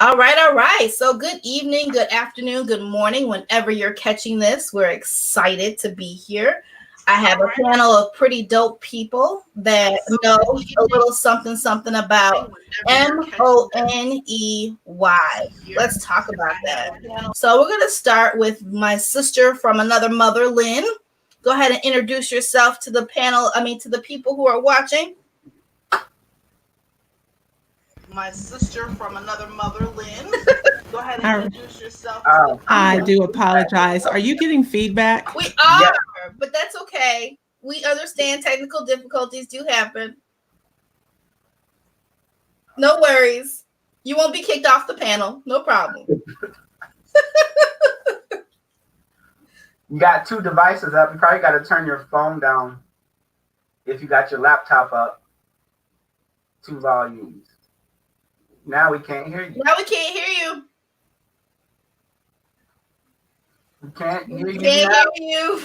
All right, all right. So, good evening, good afternoon, good morning, whenever you're catching this. We're excited to be here. I have a panel of pretty dope people that know a little something, something about M.O.N.E.Y. Let's talk about that. So, we're going to start with my sister from another mother, Lynn. Go ahead and introduce yourself to the panel, to the people who are watching. My sister from another mother, Lynn. Go ahead and introduce yourself. I do apologize. Are you getting feedback? We are, but that's okay. We understand technical difficulties do happen. No worries. You won't be kicked off the panel. No problem. You got two devices up. You probably got to turn your phone down if you got your laptop up. Two volumes. Now we can't hear you. Now we can't hear you. We can't hear you. Can't hear you.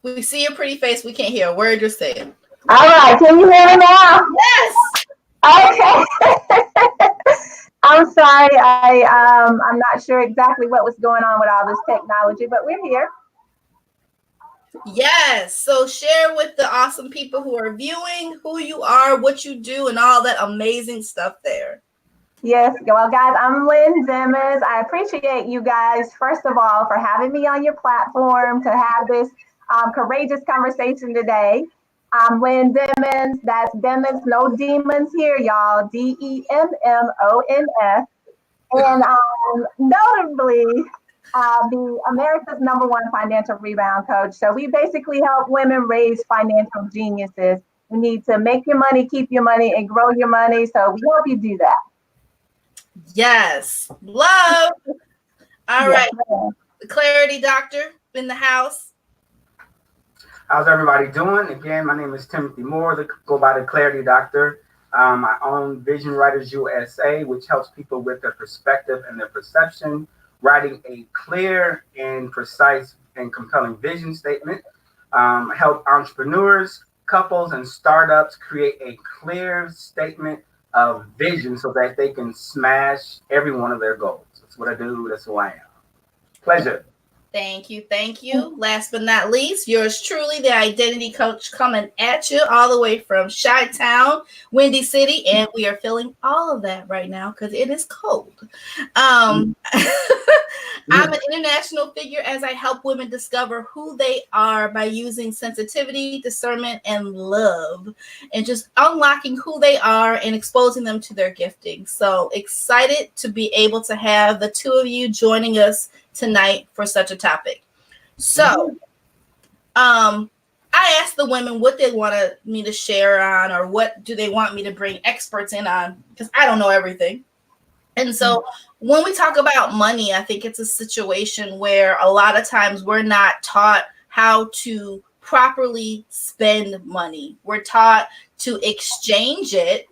We see your pretty face. We can't hear a word you're saying. All right. Can you hear me now? Yes. Okay. I'm sorry. I'm not sure exactly what was going on with all this technology, but we're here. Yes. So share with the awesome people who are viewing who you are, what you do, and all that amazing stuff there. Yes. Well, guys, I'm Lynn Simmons. I appreciate you guys, first of all, for having me on your platform to have this courageous conversation today. I'm Lynn Demons. That's Demons, no demons here, y'all. DEMMONS. And notably, the America's #1 financial rebound coach. So we basically help women raise financial geniuses. You need to make your money, keep your money, and grow your money. So we help you do that. Yes. Love. All right. The Clarity Doctor in the house. How's everybody doing? Again, my name is Timothy Moore. Go by the Clarity Doctor. I own Vision Writers USA, which helps people with their perspective and their perception, writing a clear and precise and compelling vision statement. Help entrepreneurs, couples, and startups create a clear statement of vision so that they can smash every one of their goals. That's what I do. That's who I am. Pleasure. Thank you. Thank you. Last but not least, yours truly, the identity coach, coming at you all the way from Chi-Town, Windy City. And we are feeling all of that right now because it is cold. I'm an international figure as I help women discover who they are by using sensitivity, discernment, and love, and just unlocking who they are and exposing them to their gifting. So excited to be able to have the two of you joining us tonight for such a topic. So I asked the women what they wanted me to share on, or what do they want me to bring experts in on, because I don't know everything. And so when we talk about money, I think it's a situation where a lot of times we're not taught how to properly spend money. We're taught to exchange it,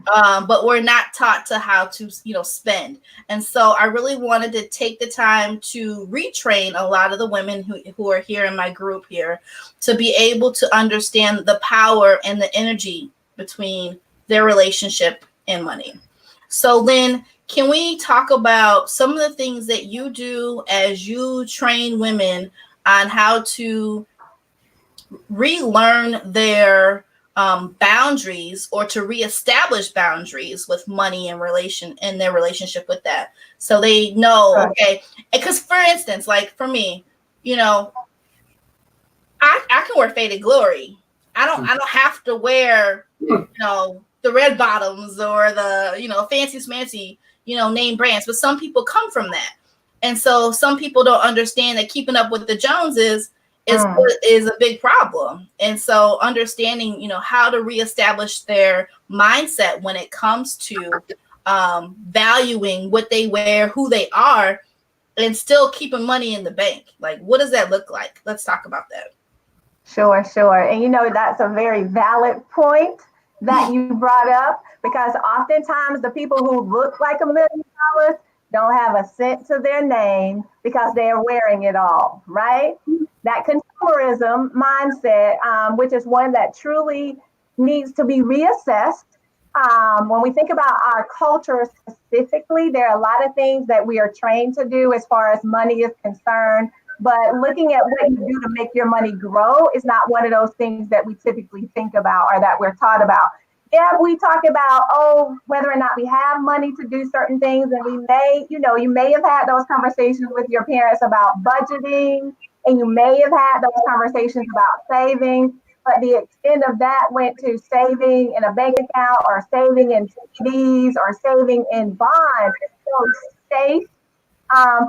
but we're not taught to how to, spend. And so I really wanted to take the time to retrain a lot of the women who are here in my group here to be able to understand the power and the energy between their relationship and money. So Lynn, can we talk about some of the things that you do as you train women on how to relearn their boundaries, or to reestablish boundaries with money and their relationship with that, so they know, okay? Because for instance, like for me, I can wear faded glory. I don't have to wear the red bottoms or the fancy smancy name brands, but some people come from that. And so some people don't understand that keeping up with the Joneses is a big problem. And so understanding, how to reestablish their mindset when it comes to valuing what they wear, who they are, and still keeping money in the bank. Like, what does that look like? Let's talk about that. Sure. And that's a very valid point that you brought up, because oftentimes the people who look like $1 million don't have a cent to their name because they are wearing it all, right? That consumerism mindset, which is one that truly needs to be reassessed. When we think about our culture specifically, there are a lot of things that we are trained to do as far as money is concerned. But looking at what you do to make your money grow is not one of those things that we typically think about or that we're taught about. Yeah, we talk about, whether or not we have money to do certain things. And we may, you may have had those conversations with your parents about budgeting, and you may have had those conversations about saving. But the extent of that went to saving in a bank account or saving in CDs or saving in bonds. So safe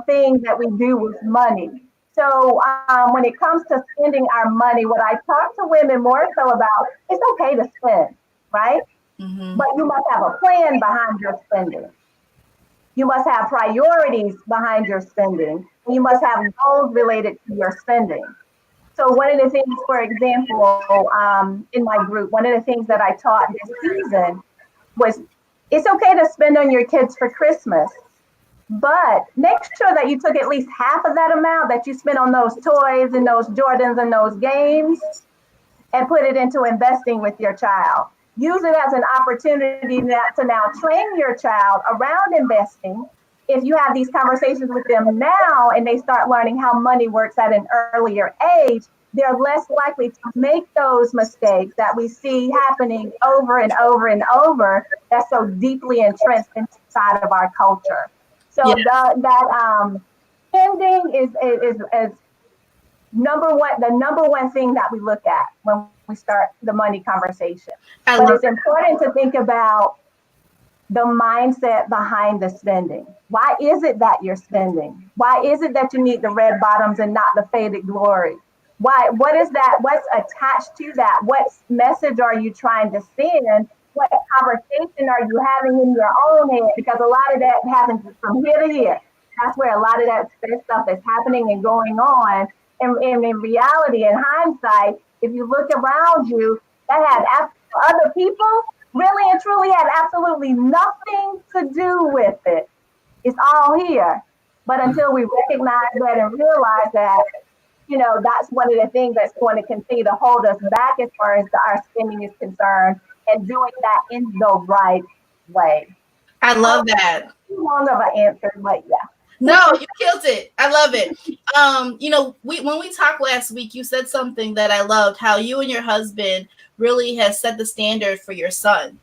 things that we do with money. So when it comes to spending our money, what I talk to women more so about, it's okay to spend, right? Mm-hmm. But you must have a plan behind your spending. You must have priorities behind your spending. You must have goals related to your spending. So one of the things, for example, in my group, one of the things that I taught this season was it's okay to spend on your kids for Christmas, but make sure that you took at least half of that amount that you spent on those toys and those Jordans and those games and put it into investing with your child. Use it as an opportunity to now train your child around investing. If you have these conversations with them now and they start learning how money works at an earlier age, they're less likely to make those mistakes that we see happening over and over and over that's so deeply entrenched inside of our culture. So Yes. that spending is the number one thing that we look at when we start the money conversation. I But love it's important to think about the mindset behind the spending. Why is it that you're spending? Why is it that you need the red bottoms and not the faded glory? Why? What is that? What's attached to that? What message are you trying to send? What conversation are you having in your own head? Because a lot of that happens from here to here. That's where a lot of that stuff is happening and going on. And in reality, in hindsight, if you look around you, that had other people really and truly had absolutely nothing to do with it. It's all here. But until we recognize that and realize that, that's one of the things that's going to continue to hold us back as far as our spending is concerned and doing that in the right way. I I love hope that. that's too long of an answer, but yeah. No, you killed it. I love it. We when we talked last week, you said something that I loved, how you and your husband really has set the standard for your son.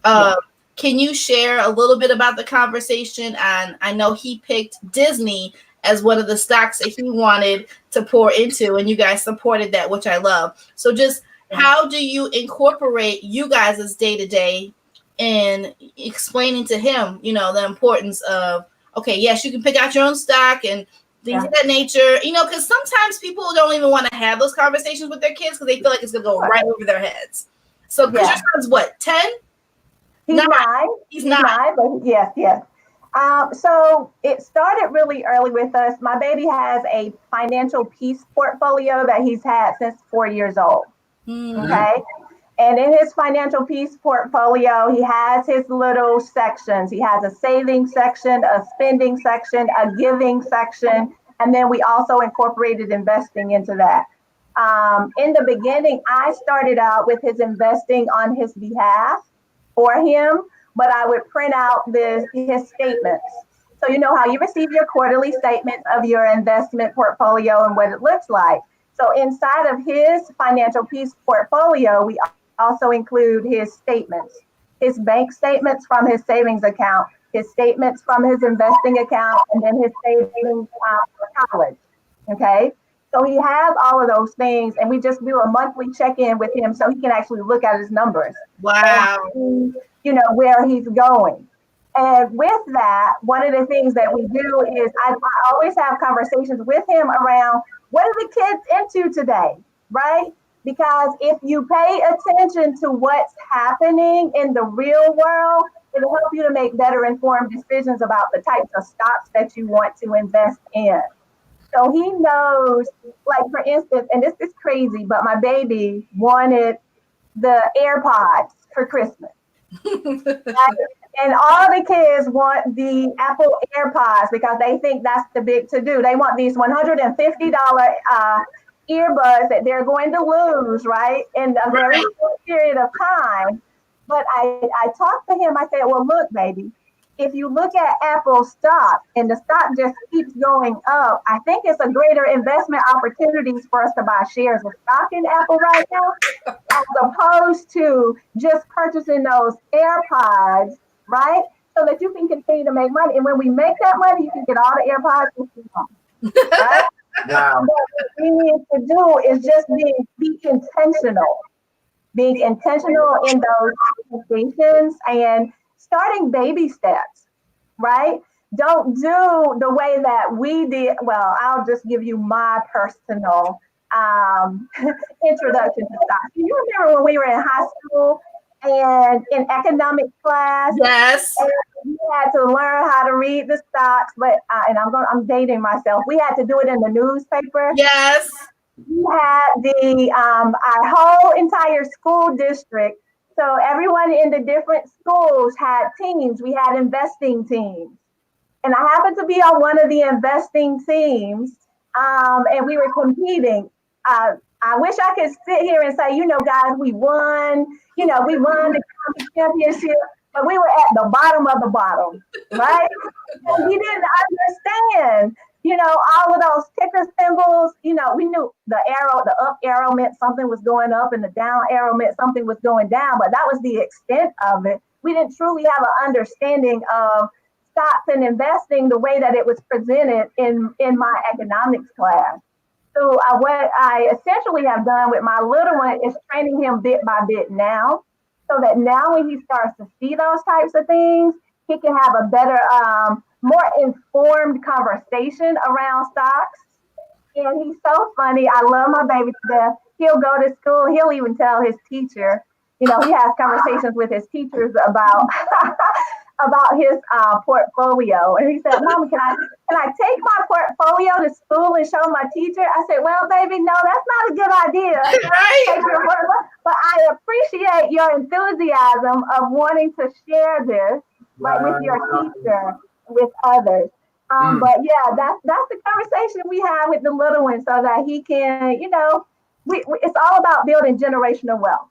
Yeah. Um, can you share a little bit about the conversation? And I know he picked Disney as one of the stocks that he wanted to pour into, and you guys supported that, which I love. So just how do you incorporate you guys' day to day in explaining to him, the importance of, okay, yes, you can pick out your own stock and things of that nature, because sometimes people don't even want to have those conversations with their kids because they feel like it's going to go right over their heads. So, because your son's what, 10? He's nine. He's nine. But yes. So it started really early with us. My baby has a financial peace portfolio that he's had since 4 years old. Mm-hmm. Okay. And in his financial peace portfolio, he has his little sections. He has a saving section, a spending section, a giving section, and then we also incorporated investing into that. In the beginning, I started out with his investing on his behalf for him, but I would print out his statements. So you know how you receive your quarterly statements of your investment portfolio and what it looks like. So inside of his financial peace portfolio, we also include his statements, his bank statements from his savings account, his statements from his investing account, and then his savings for college. Okay. So he has all of those things, and we just do a monthly check-in with him so he can actually look at his numbers. Wow. And see, where he's going. And with that, one of the things that we do is I always have conversations with him around what are the kids into today, right? Because if you pay attention to what's happening in the real world, it'll help you to make better informed decisions about the types of stocks that you want to invest in. So he knows, like for instance, and this is crazy, but my baby wanted the AirPods for Christmas. And all the kids want the Apple AirPods because they think that's the big to do. They want these $150 earbuds that they're going to lose, right, in a very short period of time. But I talked to him. I said, well, look, baby, if you look at Apple stock and the stock just keeps going up, I think it's a greater investment opportunities for us to buy shares of stock in Apple right now, as opposed to just purchasing those AirPods, right? So that you can continue to make money. And when we make that money, you can get all the AirPods for free, right? Wow. What we need to do is just be intentional, being intentional in those conversations and starting baby steps, right? Don't do the way that we did. Well, I'll just give you my personal introduction to stocks. Do you remember when we were in high school and in economics class, Yes. and we had to learn how to read the stocks? But and I'm dating myself. We had to do it in the newspaper. Yes. We had the our whole entire school district. So everyone in the different schools had teams. We had investing teams, and I happened to be on one of the investing teams, and we were competing. I wish I could sit here and say, guys, we won. We won the county championship, but we were at the bottom of the bottom, right? And we didn't understand, all of those ticker symbols. We knew the arrow, the up arrow meant something was going up, and the down arrow meant something was going down, but that was the extent of it. We didn't truly have an understanding of stocks and investing the way that it was presented in my economics class. So what I essentially have done with my little one is training him bit by bit now, so that now when he starts to see those types of things, he can have a better, more informed conversation around stocks. And he's so funny. I love my baby to death. He'll go to school. He'll even tell his teacher. He has conversations with his teachers about about his portfolio. And he said, "Mama, can I take my portfolio to school and show my teacher?" I said, "Well, baby, no, that's not a good idea. Right. But I appreciate your enthusiasm of wanting to share this, like with your teacher, with others." But yeah, that's the conversation we have with the little one, so that he can, it's all about building generational wealth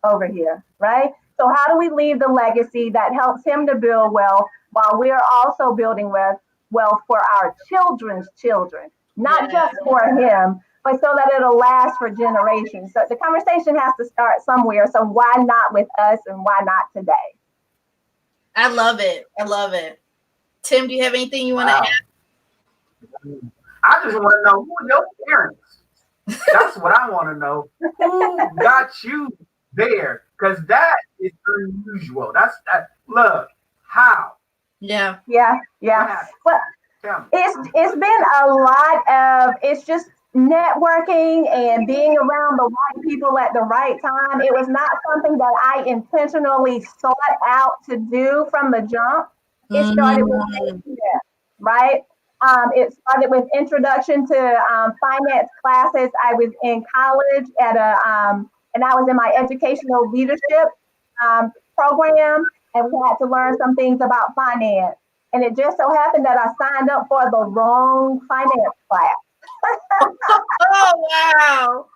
over here, right? So how do we leave the legacy that helps him to build wealth while we're also building wealth for our children's children, not just for him, but so that it'll last for generations. So the conversation has to start somewhere. So why not with us, and why not today? I love it. I love it. Tim, do you have anything you want to add? I just want to know who are your parents. That's what I want to know. Who got you there? Because that is unusual. That's that. Look, how? Yeah. Yeah. Well, it's been a lot of, it's just networking and being around the right people at the right time. It was not something that I intentionally sought out to do from the jump. It started with right? It started with introduction to finance classes. I was in college and I was in my educational leadership program, and we had to learn some things about finance. And it just so happened that I signed up for the wrong finance class. Oh, wow.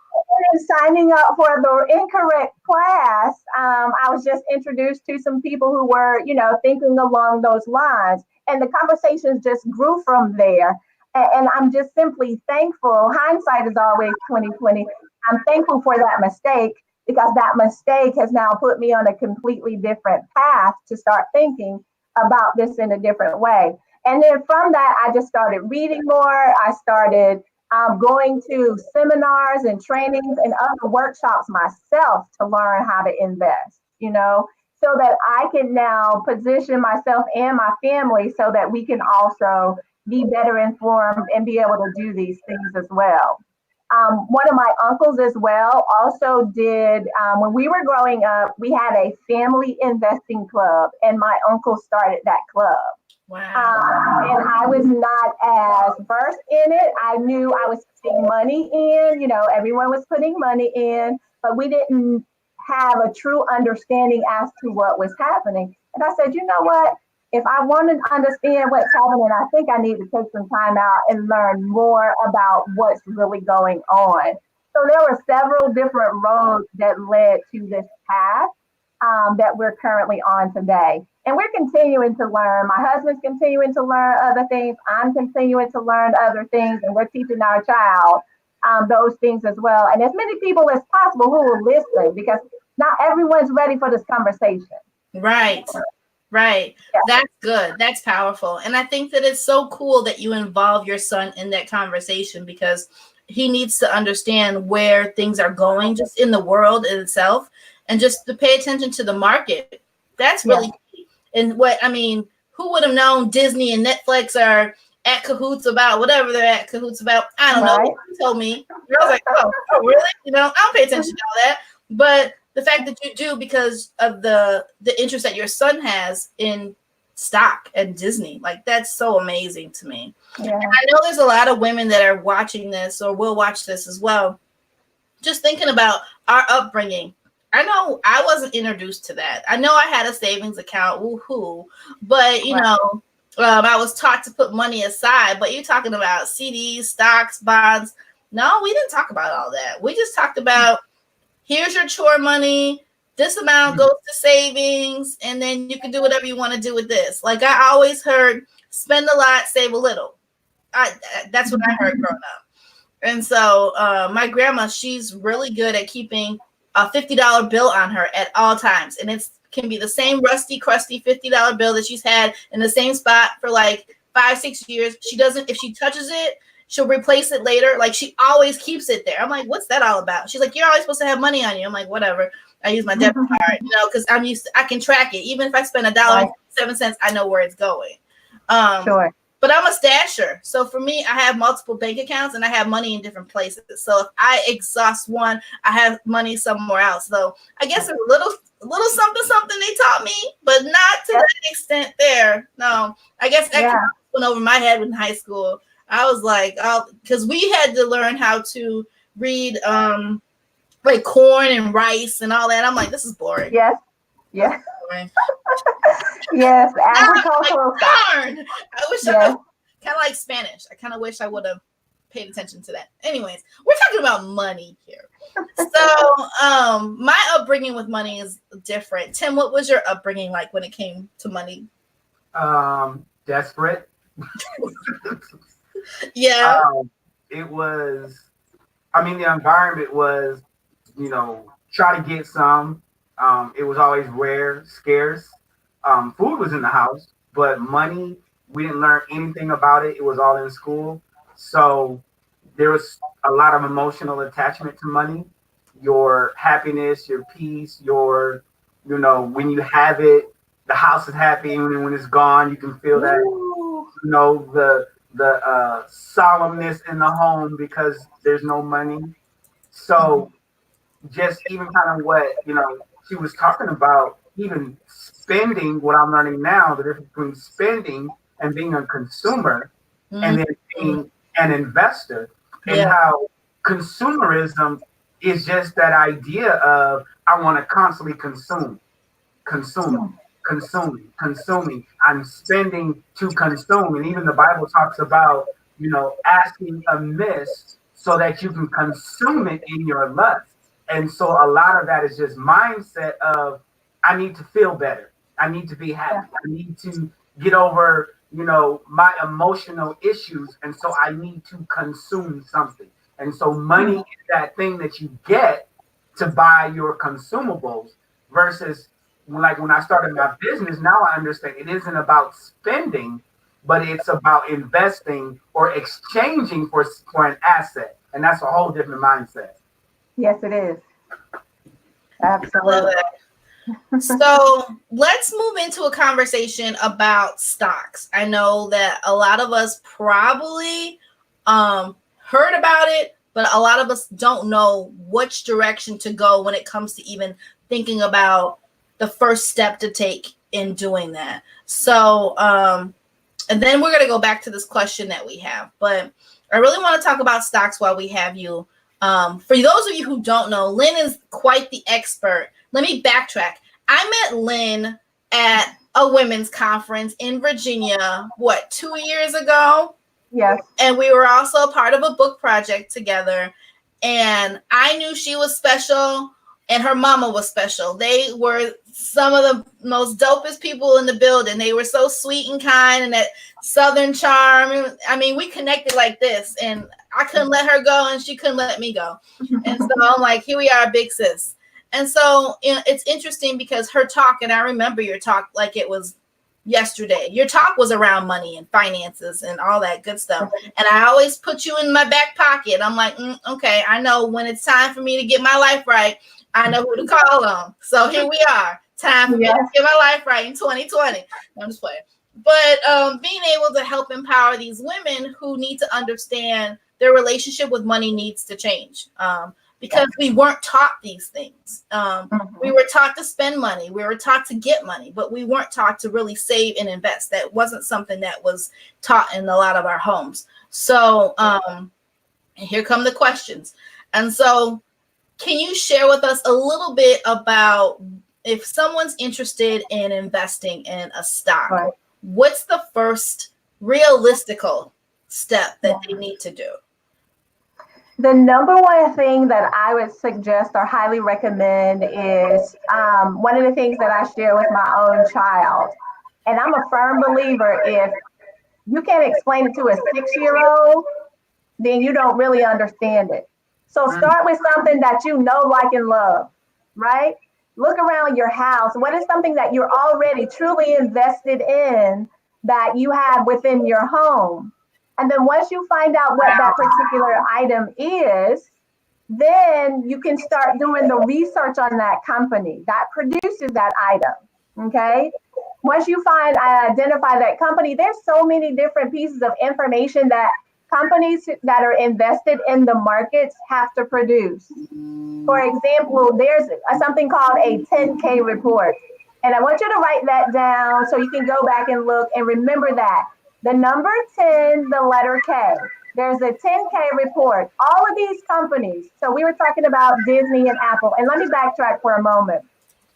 And signing up for the incorrect class, I was just introduced to some people who were, thinking along those lines. And the conversations just grew from there. And I'm just simply thankful. Hindsight is always 2020. I'm thankful for that mistake, because that mistake has now put me on a completely different path to start thinking about this in a different way. And then from that, I just started reading more. I started going to seminars and trainings and other workshops myself to learn how to invest, so that I can now position myself and my family so that we can also be better informed and be able to do these things as well. One of my uncles as well also did, when we were growing up, we had a family investing club, and my uncle started that club. Wow. And I was not as versed in it. I knew I was putting money in, everyone was putting money in, but we didn't have a true understanding as to what was happening. And I said, you know what? if I want to understand what's happening, I think I need to take some time out and learn more about what's really going on. So there were several different roads that led to this path that we're currently on today. And we're continuing to learn. My husband's continuing to learn other things. I'm continuing to learn other things, and we're teaching our child those things as well. And as many people as possible who will listen, because not everyone's ready for this conversation. Right. Right. Yeah. That's good. That's powerful. And I think that it's so cool that you involve your son in that conversation, because he needs to understand where things are going just in the world in itself, and just to pay attention to the market. That's really key. And who would have known Disney and Netflix are at cahoots about whatever they're at cahoots about? I don't know. You told me. I was like, oh, really? I don't pay attention to all that. But the fact that you do, because of the interest that your son has in stock and Disney, like, that's so amazing to me. Yeah. And I know there's a lot of women that are watching this or will watch this as well, just thinking about our upbringing. I know I wasn't introduced to that. I know I had a savings account, woohoo, but I was taught to put money aside. But you're talking about CDs, stocks, bonds. No, we didn't talk about all that. We just talked about, here's your chore money. This amount goes to savings, and then you can do whatever you want to do with this. Like, I always heard, spend a lot, save a little. That's what I heard growing up. And so my grandma, she's really good at keeping a $50 bill on her at all times. And it can be the same rusty, crusty $50 bill that she's had in the same spot for like 5-6 years. She doesn't, if she touches it, she'll replace it later. Like, she always keeps it there. I'm like, what's that all about? She's like, you're always supposed to have money on you. I'm like, whatever. I use my debit card, because I'm used to, I can track it. Even if I spend $1.07, I know where it's going. Sure. But I'm a stasher. So for me, I have multiple bank accounts and I have money in different places. So if I exhaust one, I have money somewhere else. So I guess a little something they taught me, but not to that extent there. No, I guess that went over my head in high school. I was like, because we had to learn how to read like corn and rice and all that. I'm like, this is boring. Yes. Yes. Yes, agricultural stuff. I wish I kind of like Spanish. I kind of wish I would have paid attention to that. Anyways, we're talking about money here. So my upbringing with money is different. Tim, what was your upbringing like when it came to money? Desperate. Yeah. It was, the environment was, try to get some. It was always rare, scarce. Food was in the house, but money, we didn't learn anything about it. It was all in school. So there was a lot of emotional attachment to money. Your happiness, your peace, when you have it, the house is happy. And when it's gone, you can feel that, the solemnness in the home because there's no money. So just even kind of what, she was talking about, even spending, what I'm learning now, the difference between spending and being a consumer and then being an investor, and how consumerism is just that idea of, I want to constantly consuming. I'm spending to consume. And even the Bible talks about, asking amiss so that you can consume it in your lust. And so a lot of that is just mindset of, I need to feel better. I need to be happy. I need to get over, my emotional issues. And so I need to consume something. And so money is that thing that you get to buy your consumables, versus when I started my business, now I understand it isn't about spending, but it's about investing or exchanging for an asset. And that's a whole different mindset. Yes, it is. Absolutely. So let's move into a conversation about stocks. I know that a lot of us probably heard about it, but a lot of us don't know which direction to go when it comes to even thinking about the first step to take in doing that. So, and then we're going to go back to this question that we have, but I really want to talk about stocks while we have you. For those of you who don't know, Lynn is quite the expert. Let me backtrack. I met Lynn at a women's conference in Virginia, 2 years ago? Yes. And we were also a part of a book project together. And I knew she was special and her mama was special. They were some of the most dopest people in the building. They were so sweet and kind and that Southern charm. I mean, we connected like this, and I couldn't let her go and she couldn't let me go. And so I'm like, here we are, big sis. And so it's interesting because her talk, and I remember your talk like it was yesterday. Your talk was around money and finances and all that good stuff. And I always put you in my back pocket. I'm like, okay, I know when it's time for me to get my life right, I know who to call on. So here we are. Time for me to get my life right in 2020. I'm just playing. But being able to help empower these women who need to understand their relationship with money needs to change. Because we weren't taught these things. We were taught to spend money. We were taught to get money, but we weren't taught to really save and invest. That wasn't something that was taught in a lot of our homes. So here come the questions. And so can you share with us a little bit about if someone's interested in investing in a stock, what's the first realistical step that they need to do? The number one thing that I would suggest or highly recommend is one of the things that I share with my own child. And I'm a firm believer, if you can't explain it to a 6-year-old, then you don't really understand it. So start with something that you know, like, and love, right? Look around your house. What is something that you're already truly invested in that you have within your home? And then once you find out what that particular item is, then you can start doing the research on that company that produces that item. Okay. Once you identify that company, there's so many different pieces of information that companies that are invested in the markets have to produce. For example, there's something called a 10K report. And I want you to write that down so you can go back and look and remember that. The number 10, the letter K. There's a 10K report. All of these companies. So we were talking about Disney and Apple. And let me backtrack for a moment.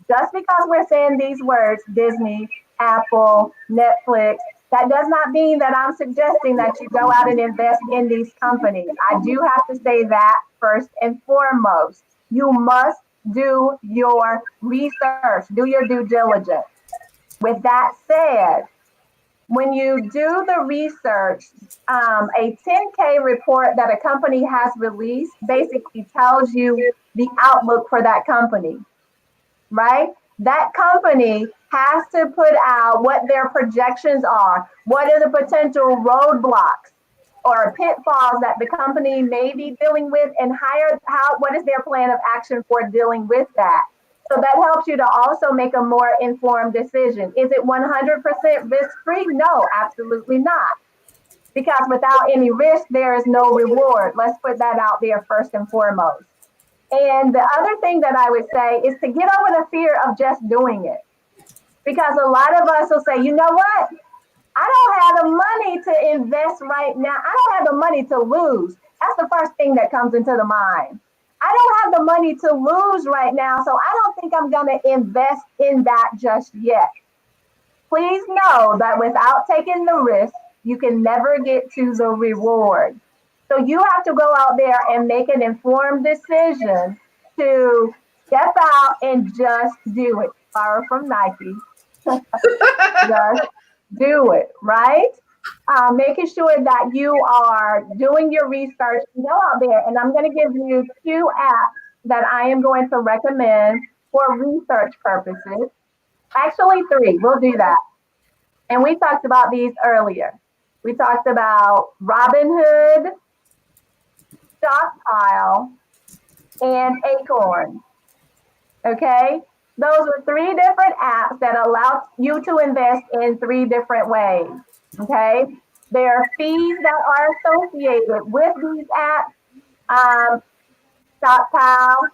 Just because we're saying these words, Disney, Apple, Netflix, that does not mean that I'm suggesting that you go out and invest in these companies. I do have to say that first and foremost. You must do your research, do your due diligence. With that said, when you do the research, a 10K report that a company has released basically tells you the outlook for that company, right? That company has to put out what their projections are. What are the potential roadblocks or pitfalls that the company may be dealing with, and what is their plan of action for dealing with that? So that helps you to also make a more informed decision. Is it 100% risk-free? No, absolutely not. Because without any risk, there is no reward. Let's put that out there first and foremost. And the other thing that I would say is to get over the fear of just doing it. Because a lot of us will say, you know what? I don't have the money to invest right now. I don't have the money to lose. That's the first thing that comes into the mind. I don't have the money to lose right now, so I don't think I'm going to invest in that just yet. Please know that without taking the risk, you can never get to the reward. So you have to go out there and make an informed decision to step out and just do it. Borrow from Nike. Just do it, right? Making sure that you are doing your research. Go out there, and I'm going to give you 2 apps that I am going to recommend for research purposes. Actually, 3. We'll do that. And we talked about these earlier. We talked about Robinhood, Stockpile, and Acorn. Okay? Those are 3 different apps that allow you to invest in 3 different ways. Okay? There are fees that are associated with these apps. Stockpile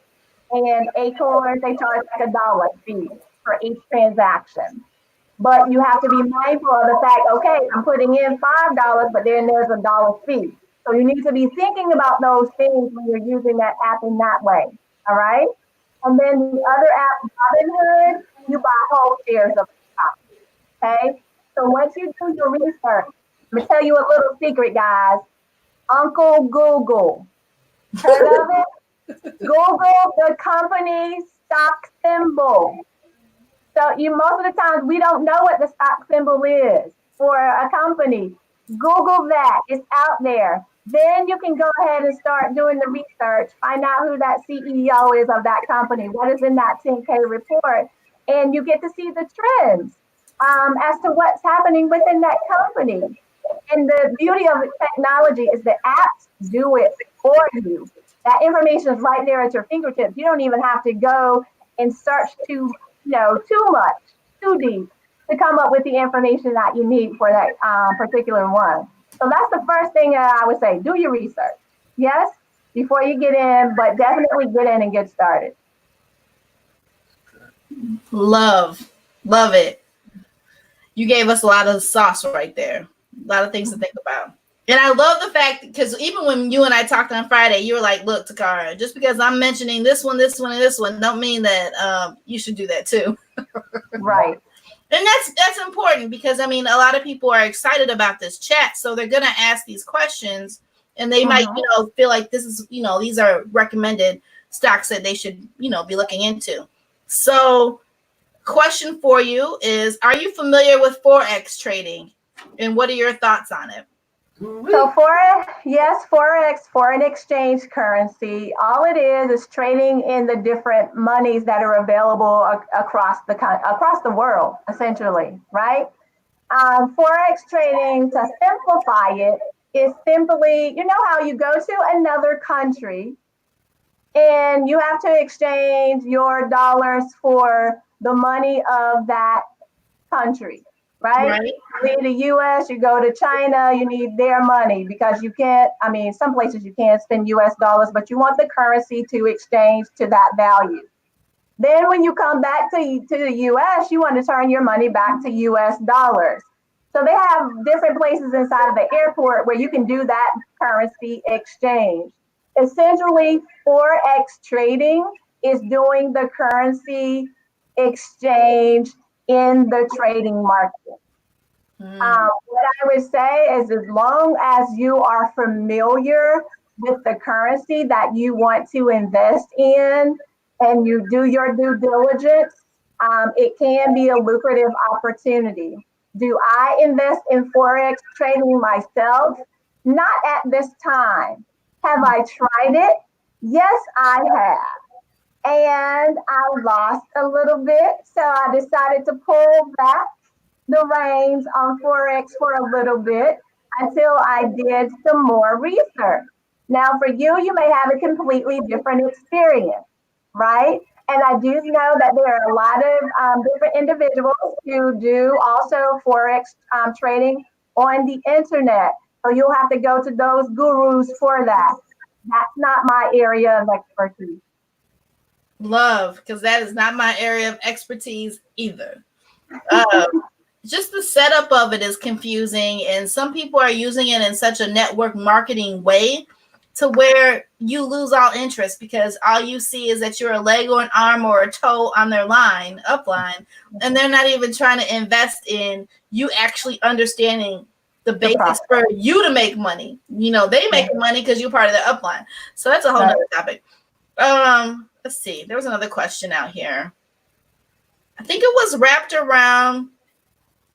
and Acorn, they charge like $1 fee for each transaction. But you have to be mindful of the fact, okay, I'm putting in $5, but then there's $1 fee. So you need to be thinking about those things when you're using that app in that way. All right? And then the other app, Robinhood, you buy whole shares of stock. Okay. So once you do your research, I'm gonna tell you a little secret, guys. Uncle Google. Heard of it? Google the company's stock symbol. So you most of the times we don't know what the stock symbol is for a company. Google that. It's out there. Then you can go ahead and start doing the research, find out who that CEO is of that company, what is in that 10K report, and you get to see the trends as to what's happening within that company. And the beauty of technology is the apps do it for you. That information is right there at your fingertips. You don't even have to go and search too much, too deep to come up with the information that you need for that particular one. So that's the first thing that I would say. Do your research. Yes, before you get in, but definitely get in and get started. Love it. You gave us a lot of sauce right there. A lot of things to think about. And I love the fact because even when you and I talked on Friday, you were like, "Look, Takara, just because I'm mentioning this one, and this one, don't mean that you should do that too." Right. And that's important because I mean, a lot of people are excited about this chat, so they're gonna ask these questions, and they might, feel like this is, these are recommended stocks that they should, be looking into. So, question for you is: are you familiar with forex trading, and what are your thoughts on it? So forex, foreign exchange currency, all it is trading in the different monies that are available across the world, essentially, right? Forex trading, to simplify it, is simply, how you go to another country and you have to exchange your dollars for the money of that country, right? Right. Leave the US, you go to China, you need their money because you can't, I mean, some places you can't spend US dollars, but you want the currency to exchange to that value. Then when you come back to the US, you want to turn your money back to US dollars. So they have different places inside of the airport where you can do that currency exchange. Essentially, Forex trading is doing the currency exchange in the trading market. What I would say is as long as you are familiar with the currency that you want to invest in and you do your due diligence, it can be a lucrative opportunity. Do I invest in Forex trading myself? Not at this time. Have I tried it? Yes, I have. And I lost a little bit. So I decided to pull back the reins on Forex for a little bit until I did some more research. Now, for you, you may have a completely different experience, right? And I do know that there are a lot of different individuals who do also Forex trading on the internet. So you'll have to go to those gurus for that. That's not my area of expertise. Love, because that is not my area of expertise either. Uh, just the setup of it is confusing, and some people are using it in such a network marketing way to where you lose all interest because all you see is that you're a leg or an arm or a toe on their upline, and they're not even trying to invest in you actually understanding the basics for you to make money. They make money because you're part of the upline. So that's a whole nother topic. Let's see. There was another question out here. I think it was wrapped around,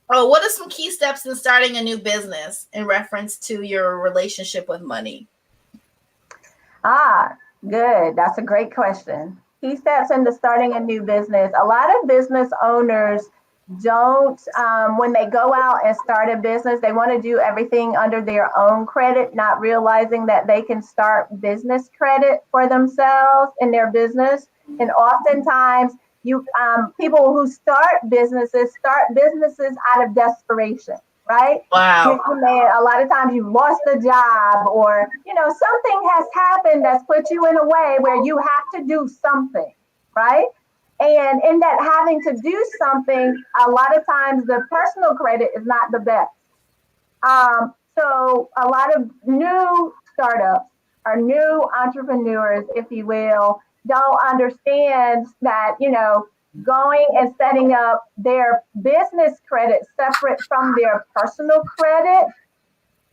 what are some key steps in starting a new business in reference to your relationship with money? Good. That's a great question. Key steps into starting a new business. A lot of business owners don't, when they go out and start a business, they want to do everything under their own credit, not realizing that they can start business credit for themselves in their business. And oftentimes, people who start businesses out of desperation, right? Wow. A lot of times you've lost a job or, something has happened that's put you in a way where you have to do something, right? And in that having to do something, a lot of times the personal credit is not the best. So a lot of new startups or new entrepreneurs, if you will, don't understand that, going and setting up their business credit separate from their personal credit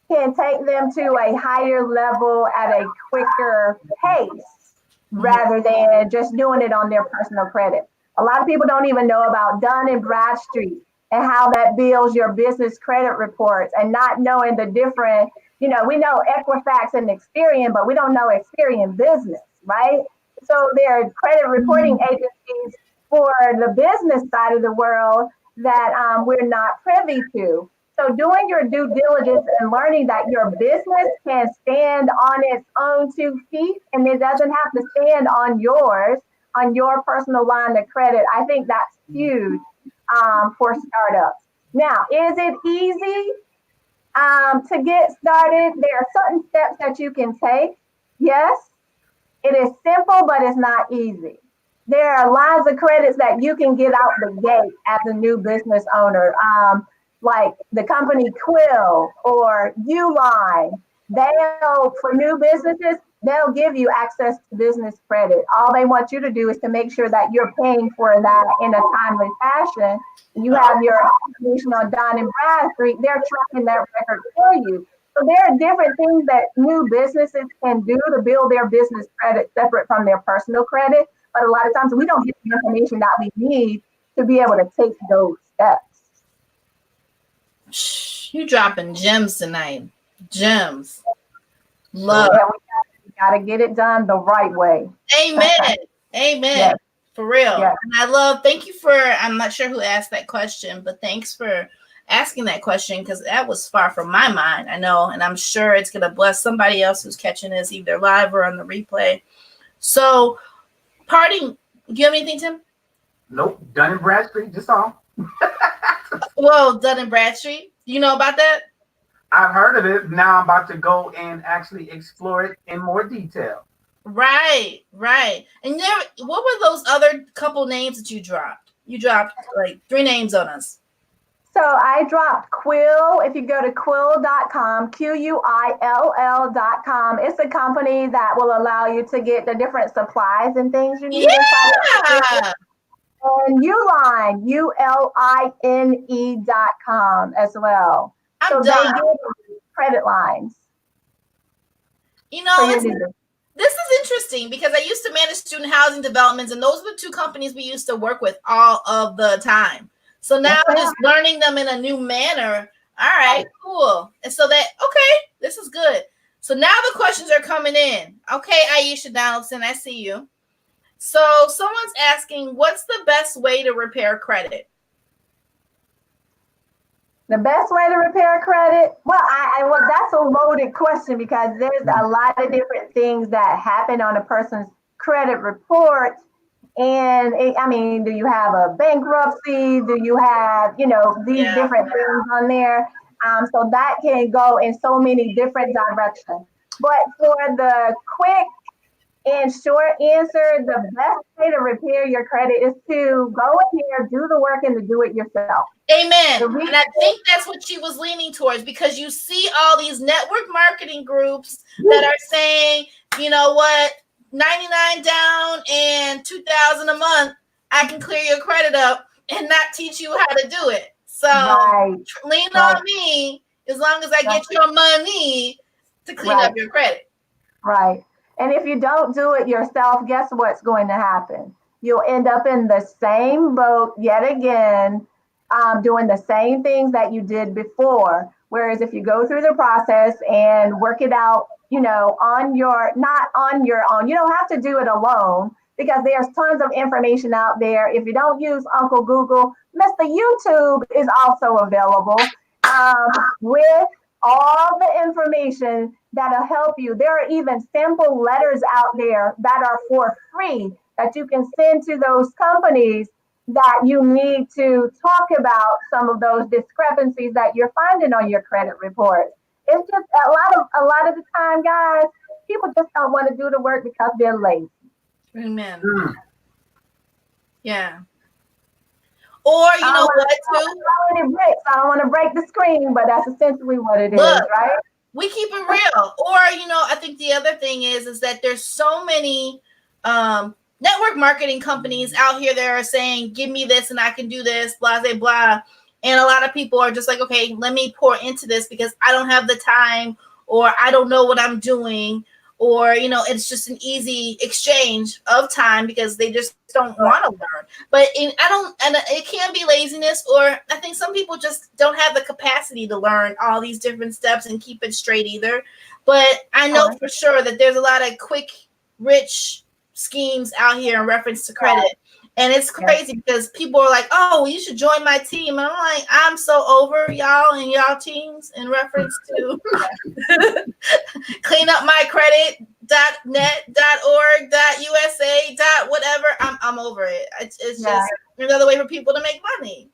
can take them to a higher level at a quicker pace rather than just doing it on their personal credit. A lot of people don't even know about Dun and Bradstreet and how that builds your business credit reports, and not knowing the different, we know Equifax and Experian, but we don't know Experian Business, right? So there are credit reporting agencies for the business side of the world that we're not privy to. So doing your due diligence and learning that your business can stand on its own 2 feet and it doesn't have to stand on yours, on your personal line of credit, I think that's huge for startups. Now, is it easy to get started? There are certain steps that you can take. Yes, it is simple, but it's not easy. There are lines of credits that you can get out the gate as a new business owner. Like the company Quill or Uline, for new businesses, they'll give you access to business credit. All they want you to do is to make sure that you're paying for that in a timely fashion. You have your information on Dun and Bradstreet, they're tracking that record for you. So there are different things that new businesses can do to build their business credit separate from their personal credit. But a lot of times we don't get the information that we need to be able to take those steps. You dropping gems tonight. Gems. Love. Yeah, we gotta get it done the right way. Amen. Amen. Yes. For real. Yes. And thank you for, I'm not sure who asked that question, but thanks for asking that question, because that was far from my mind. I know, and I'm sure it's going to bless somebody else who's catching this either live or on the replay. So, parting, do you have anything, Tim? Nope. Dun and Bradstreet, just all. Well, Dun and Bradstreet, you know about that? I've heard of it. Now I'm about to go and actually explore it in more detail. Right. And what were those other couple names that you dropped? You dropped like 3 names on us. So I dropped Quill. If you go to quill.com, Quill.com, it's a company that will allow you to get the different supplies and things you need. Yeah. And Uline, Uline.com as well. I'm so done. They give credit lines. This is interesting because I used to manage student housing developments, and those are the 2 companies we used to work with all of the time. So now just learning them in a new manner. All right, cool. And so this is good. So now the questions are coming in. Okay, Aisha Donaldson, I see you. So someone's asking, what's the best way to repair credit? The best way to repair credit? Well, that's a loaded question because there's a lot of different things that happen on a person's credit report. And do you have a bankruptcy? Do you have, these different things on there? So that can go in so many different directions. But for the quick and short answer, the best way to repair your credit is to go in here, do the work, and to do it yourself. Amen. And I think that's what she was leaning towards, because you see all these network marketing groups that are saying, you know what, 99 down and 2,000 a month, I can clear your credit up, and not teach you how to do it. So lean on me as long as I get your money to clean up your credit. Right. And if you don't do it yourself, guess what's going to happen? You'll end up in the same boat yet again, doing the same things that you did before. Whereas if you go through the process and work it out, not on your own, you don't have to do it alone, because there's tons of information out there. If you don't use Uncle Google, Mr. YouTube is also available with all the information that'll help you. There are even sample letters out there that are for free that you can send to those companies that you need to talk about some of those discrepancies that you're finding on your credit report. It's just a lot of the time, guys, people just don't want to do the work because they're lazy. Amen. Yeah. Or you know what, too? I don't want to break the screen, but that's essentially what it is, right? We keep it real. Or I think the other thing is that there's so many network marketing companies out here that are saying, give me this and I can do this, blah, blah, blah. And a lot of people are just like, okay, let me pour into this because I don't have the time, or I don't know what I'm doing, or, you know, it's just an easy exchange of time because they just don't want to learn. But and it can be laziness, or I think some people just don't have the capacity to learn all these different steps and keep it straight either. But I know for sure that there's a lot of quick, rich schemes out here in reference to credit. And it's crazy because people are like, oh, you should join my team. And I'm like, I'm so over y'all and y'all teams in reference to clean up my credit.net.org.usa. Whatever. I'm over it. It's just another way for people to make money.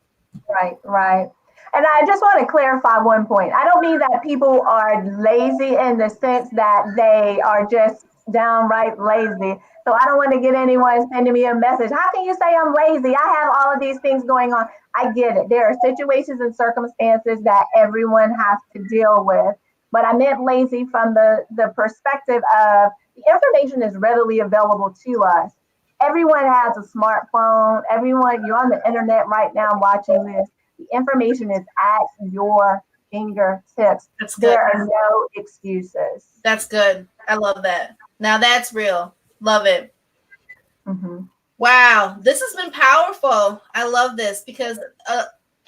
Right. And I just want to clarify one point. I don't mean that people are lazy in the sense that they are just downright lazy. So I don't want to get anyone sending me a message. How can you say I'm lazy? I have all of these things going on. I get it. There are situations and circumstances that everyone has to deal with. But I meant lazy from the perspective of the information is readily available to us. Everyone has a smartphone. Everyone, you're on the internet right now watching this. The information is at your fingertips. That's good. There are no excuses. That's good. I love that. Now that's real. Love it. Mm-hmm. Wow. This has been powerful. I love this because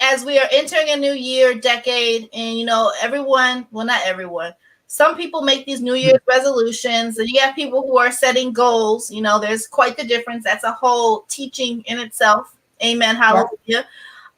as we are entering a new year, decade, and, you know, everyone, well, not everyone, some people make these New Year's resolutions, and you have people who are setting goals. You know, there's quite the difference. That's a whole teaching in itself. Amen. Hallelujah. Yeah.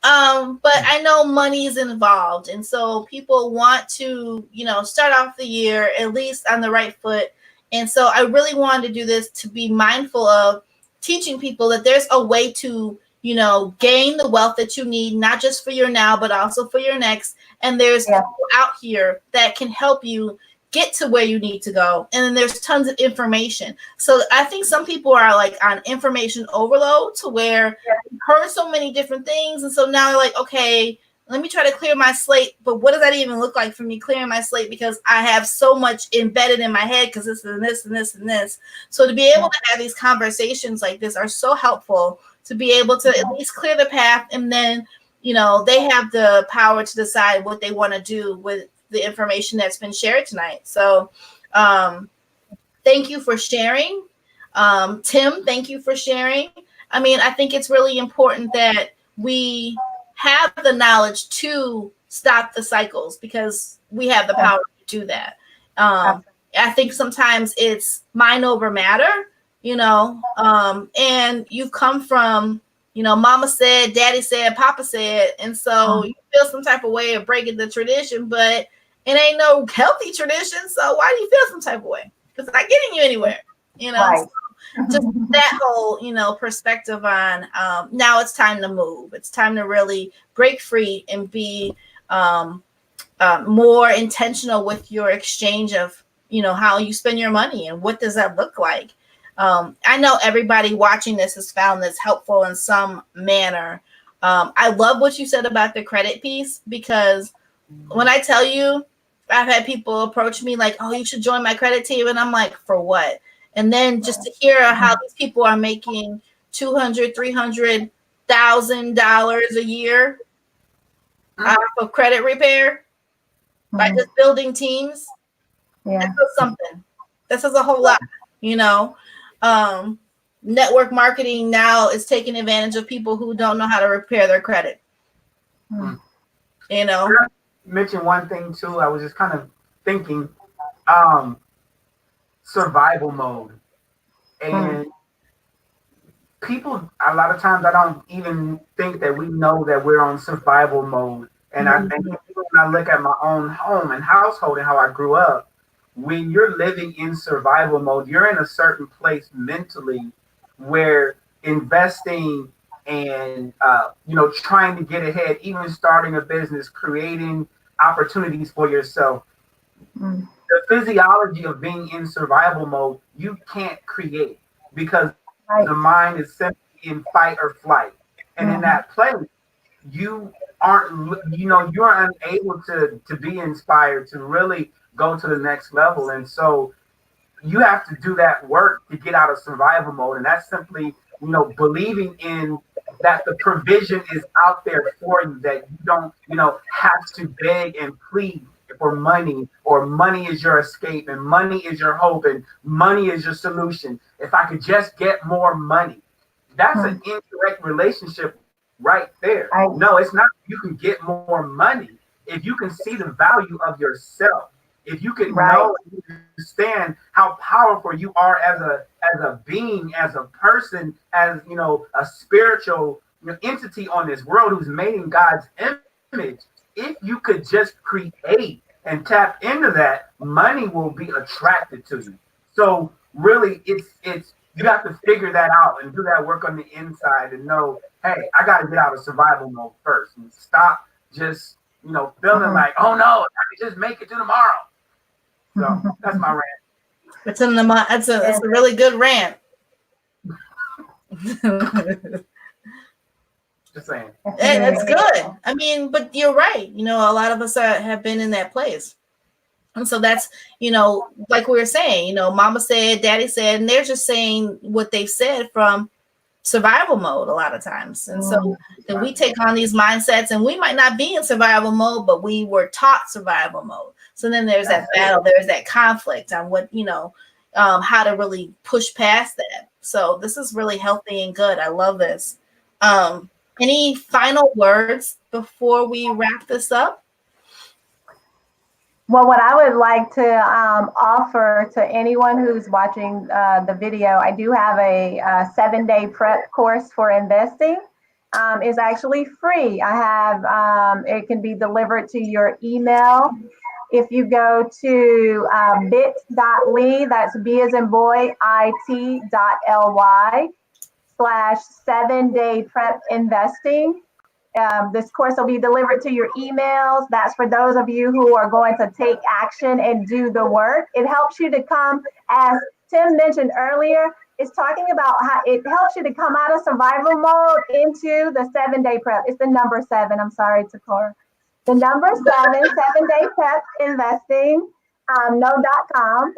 But I know money is involved. And so people want to, you know, start off the year at least on the right foot. And so I really wanted to do this to be mindful of teaching people that there's a way to, you know, gain the wealth that you need, not just for your now, but also for your next. And there's people out here that can help you get to where you need to go. And then there's tons of information. So I think some people are like on information overload to where you've heard so many different things. And so now they're like, okay, let me try to clear my slate. But what does that even look like for me clearing my slate? Because I have so much embedded in my head because this and this and this and this. So to be able to have these conversations like this are so helpful to be able to at least clear the path. And then, you know, they have the power to decide what they want to do with the information that's been shared tonight. So thank you for sharing. Tim, thank you for sharing. I mean, I think it's really important that we have the knowledge to stop the cycles because we have the power to do that. I think sometimes it's mind over matter, you know, and you've come from, you know, mama said, daddy said, papa said, and so you feel some type of way of breaking the tradition, but it ain't no healthy tradition. So why do you feel some type of way? Because it's not getting you anywhere, you know. Right. So just that whole, you know, perspective on now it's time to move. It's time to really break free and be more intentional with your exchange of, you know, how you spend your money and what does that look like. I know everybody watching this has found this helpful in some manner. I love what you said about the credit piece because when I tell you, I've had people approach me like, oh, you should join my credit team. And I'm like, for what? And then just to hear how these people are making $200,000, $300,000 a year off of credit repair by just building teams. That says something. That says a whole lot, you know. Network marketing now is taking advantage of people who don't know how to repair their credit. You know. Mention one thing too. I was just kind of thinking, survival mode, and people. A lot of times, I don't even think that we know that we're on survival mode. And I think when I look at my own home and household and how I grew up, when you're living in survival mode, you're in a certain place mentally where investing and you know, trying to get ahead, even starting a business, creating opportunities for yourself. The physiology of being in survival mode, you can't create because the mind is simply in fight or flight. And in that place, you aren't, you know, you're unable to be inspired to really go to the next level. And so you have to do that work to get out of survival mode. And that's simply, believing in that the provision is out there for you, that you don't, have to beg and plead for money, or money is your escape and money is your hope and money is your solution. If I could just get more money, that's an incorrect relationship right there. No, it's not. You can get more money if you can see the value of yourself. If you can know and understand how powerful you are as a being, as a person, as a spiritual entity on this world who's made in God's image. If you could just create and tap into that, money will be attracted to you. So really, it's you have to figure that out and do that work on the inside and know, hey, I got to get out of survival mode first and stop just feeling like, oh no, I can just make it to tomorrow. So that's my rant. It's a really good rant. Just saying. It's good. I mean, but you're right. A lot of us have been in that place. And so that's, like we were saying, mama said, daddy said, and they're just saying what they've said from survival mode a lot of times. And so then we take on these mindsets, and we might not be in survival mode, but we were taught survival mode. So then there's that battle, there's that conflict on what, how to really push past that. So this is really healthy and good. I love this. Any final words before we wrap this up? Well, what I would like to offer to anyone who's watching the video, I do have a 7-day prep course for investing. It's actually free. I have it can be delivered to your email. If you go to bit.ly, that's B as in boy, it.ly/7-day prep investing. This course will be delivered to your emails. That's for those of you who are going to take action and do the work. It helps you to come, as Tim mentioned earlier, it's talking about how it helps you to come out of survival mode into the 7-day prep. It's the number 7. I'm sorry, Takora. The number 7-day prep investing, no.com.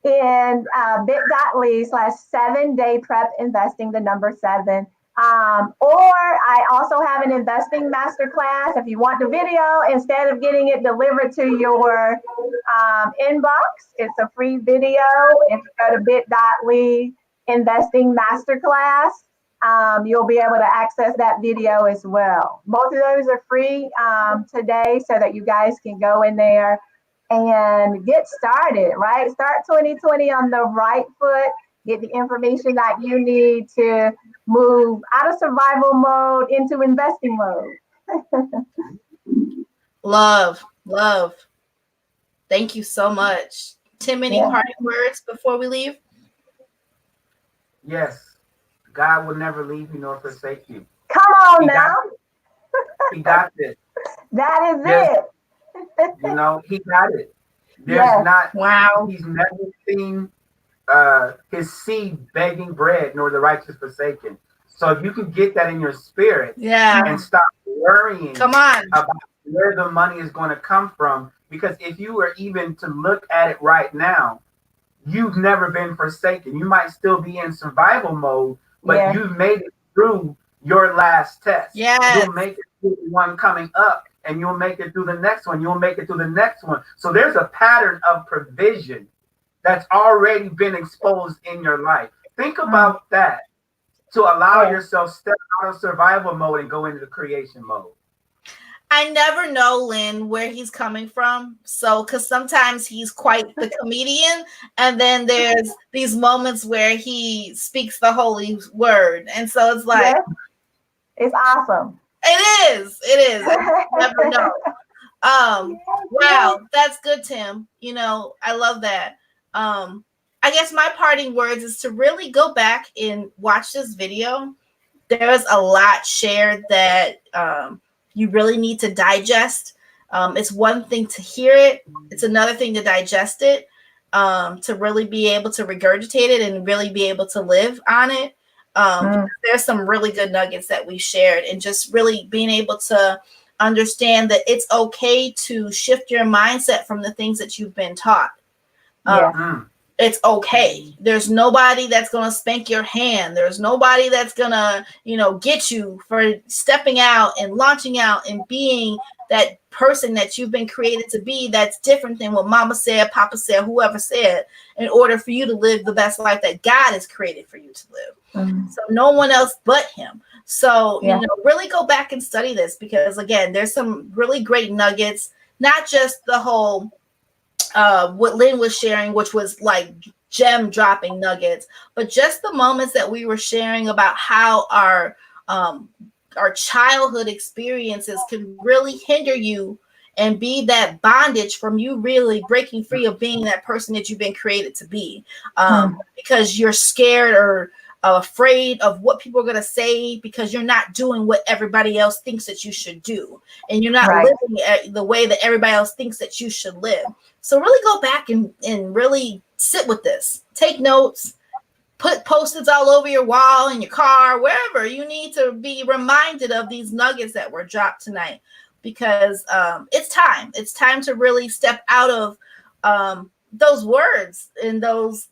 In bit.ly/7-day prep investing, the number 7. Or I also have an investing masterclass. If you want the video, instead of getting it delivered to your inbox, it's a free video. If you go to bit.ly investing masterclass, you'll be able to access that video as well. Both of those are free today, so that you guys can go in there and get started, right? Start 2020 on the right foot. Get the information that you need to move out of survival mode into investing mode. Love. Thank you so much. Tim, any parting words before we leave? Yes. God will never leave you nor forsake you. Come on now. He got this. That is it. He got it. There's not, wow. He's never seen his seed begging bread, nor the righteous forsaken. So if you can get that in your spirit, and stop worrying about where the money is going to come from, because if you were even to look at it right now, you've never been forsaken. You might still be in survival mode, but you've made it through your last test. You'll make it through the one coming up, and you'll make it through the next one. You'll make it through the next one. So there's a pattern of provision that's already been exposed in your life. Think about that, to allow yourself step out of survival mode and go into the creation mode. I never know, Lynn, where he's coming from. So, because sometimes he's quite the comedian, and then there's these moments where he speaks the holy word. And so it's like, it's awesome. It is. I never know. Wow, that's good, Tim. I love that. I guess my parting words is to really go back and watch this video. There's a lot shared that you really need to digest. It's one thing to hear it. It's another thing to digest it, to really be able to regurgitate it and really be able to live on it. There's some really good nuggets that we shared, and just really being able to understand that it's okay to shift your mindset from the things that you've been taught. it's okay. There's nobody that's going to spank your hand. There's nobody that's going to, get you for stepping out and launching out and being that person that you've been created to be, that's different than what mama said, papa said, whoever said, in order for you to live the best life that God has created for you to live. So no one else but him. So, really go back and study this, because again, there's some really great nuggets, not just the whole what Lynn was sharing, which was like gem dropping nuggets, but just the moments that we were sharing about how our childhood experiences can really hinder you and be that bondage from you really breaking free of being that person that you've been created to be, because you're scared or afraid of what people are going to say, because you're not doing what everybody else thinks that you should do, and you're not living the way that everybody else thinks that you should live. So really go back and really sit with this, take notes, put Post-its all over your wall, in your car, wherever you need to be reminded of these nuggets that were dropped tonight, because it's time. It's time to really step out of those words and those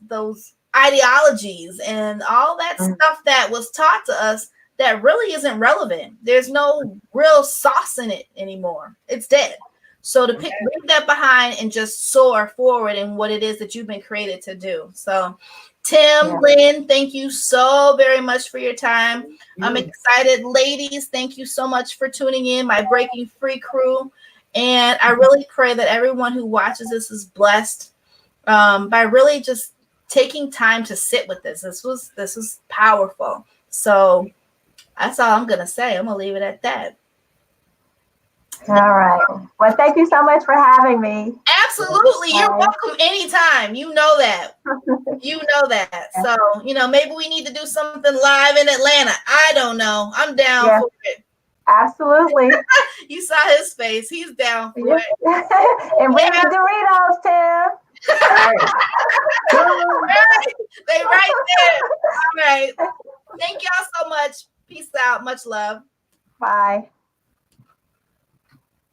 ideologies and all that stuff that was taught to us that really isn't relevant. There's no real sauce in it anymore. It's dead. So to leave that behind and just soar forward in what it is that you've been created to do. So Tim, Lynn, thank you so very much for your time. I'm excited. Ladies, thank you so much for tuning in, my Breaking Free crew. And I really pray that everyone who watches this is blessed by really just taking time to sit with this. This was powerful. So that's all I'm going to say. I'm going to leave it at that. All right. Well, thank you so much for having me. Absolutely. You're welcome anytime. You know that. So, maybe we need to do something live in Atlanta. I don't know. I'm down for it. Absolutely. You saw his face. He's down for it. And bring the Doritos, Tim. They right there. All right. Thank y'all so much. Peace out. Much love. Bye.